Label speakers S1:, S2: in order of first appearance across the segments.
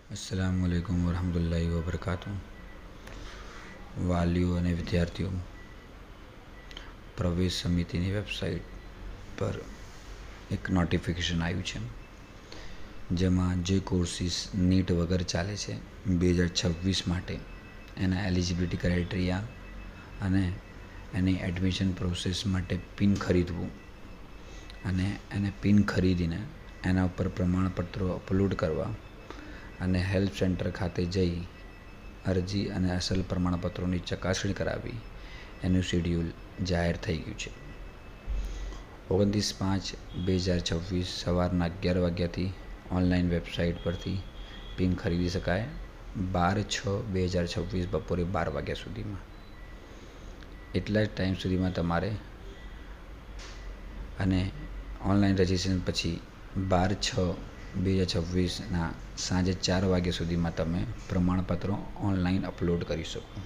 S1: अस्सलामु अलैकुम वरहमतुल्लाहि वबरकातुह। વાલીઓ અને વિદ્યાર્થીઓ, પ્રવેશ સમિતિની વેબસાઇટ પર એક નોટિફિકેશન આવ્યું છે, જેમાં જે કોર્સીસ નીટ વગર ચાલે છે 2026 માટે એના એલિજિબિલિટી ક્રાઇટેરિયા અને એની એડમિશન પ્રોસેસ માટે પિન ખરીદવું અને એને પિન ખરીદીને એના ઉપર પ્રમાણપત્રો અપલોડ કરવા અને હેલ્પ સેન્ટર ખાતે જઈ અરજી અને અસલ પ્રમાણપત્રોની ચકાસણી કરાવી એનું શેડ્યુલ જાહેર થઈ ગયું છે। 29/5/2026 સવારના 11 વાગ્યાથી ઓનલાઈન વેબસાઇટ પરથી પિન ખરીદી શકાય। 12/6/2026 બપોરે 12 વાગ્યા સુધીમાં એટલા જ ટાઈમ સુધીમાં તમારે અને ઓનલાઈન રજિસ્ટ્રેશન પછી 12/6/2026ના સાંજે 4 વાગ્યા સુધીમાં તમે પ્રમાણપત્રો ઓનલાઈન અપલોડ કરી શકો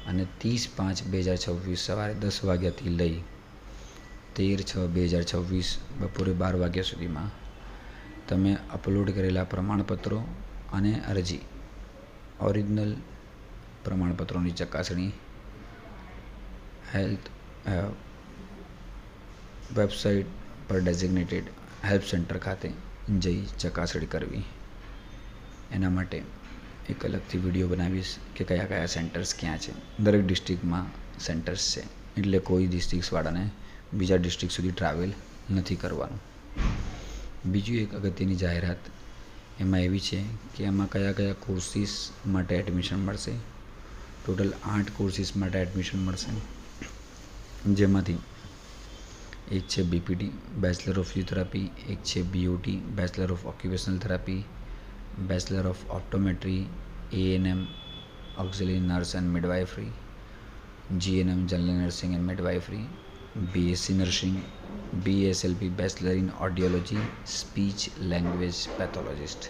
S1: અને 30/5/2026 સવારે 10 વાગ્યાથી લઈ 13/6/2026 બપોરે 12 વાગ્યા સુધીમાં તમે અપલોડ કરેલા પ્રમાણપત્રો અને અરજી ઓરિજિનલ પ્રમાણપત્રોની ચકાસણી હેલ્થ વેબસાઇટ પર ડેઝિગ્નેટેડ હેલ્પ સેન્ટર ખાતે જઈ ચકાસણી કરવી। એના માટે એક અલગથી વિડીયો બનાવીશ કે કયા કયા સેન્ટર્સ ક્યાં છે। દરેક ડિસ્ટ્રિક્ટમાં સેન્ટર્સ છે, એટલે કોઈ ડિસ્ટ્રિક્ટ્સવાળાને બીજા ડિસ્ટ્રિક્ટ સુધી ટ્રાવેલ નથી કરવાનું। બીજું એક અગત્યની જાહેરાત એમાં એવી છે કે એમાં કયા કયા કોર્સીસ માટે એડમિશન મળશે। ટોટલ 8 કોર્સીસ માટે એડમિશન મળશે, જેમાંથી એક છે બીપીટી બેચલર ઓફ ફિઝિયોથેરાપી, એક છે BOT bachelor of occupational therapy, bachelor of optometry, ANM auxiliary nurse and midwifery, GNM general nursing and midwifery, BSc nursing, BSLP bachelor in audiology speech language pathologist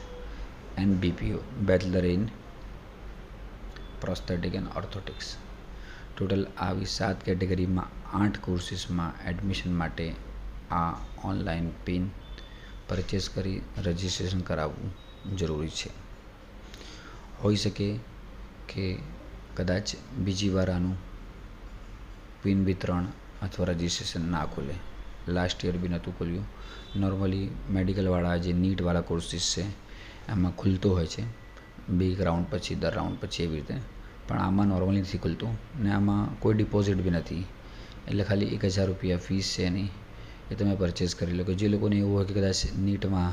S1: and BPO bachelor in prosthetic and orthotics. Total આવી 7 કેટેગરીમાં 8 કોર્સીસમાં admission માટે આ online pin purchase કરી registration કરાવવું જરૂરી છે। હોઈ શકે કે કદાચ બીજી વાર આનું પિન વિતરણ અથવા રજિસ્ટ્રેશન ના ખુલે। લાસ્ટ યર બી નહોતું ખુલ્યું। નોર્મલી મેડિકલવાળા જે નીટવાળા કોર્સીસ છે એમાં ખુલતું હોય છે 2 રાઉન્ડ પછી, દર રાઉન્ડ પછી એવી રીતે, પણ આમાં નોર્મલી નથી ખુલતું ને આમાં કોઈ ડિપોઝિટ બી નથી, એટલે ખાલી 1000 રૂપિયા ફીસ છે એની, એ તમે પરચેસ કરી લો। કે જે લોકોને એવું હોય કે કદાચ નીટમાં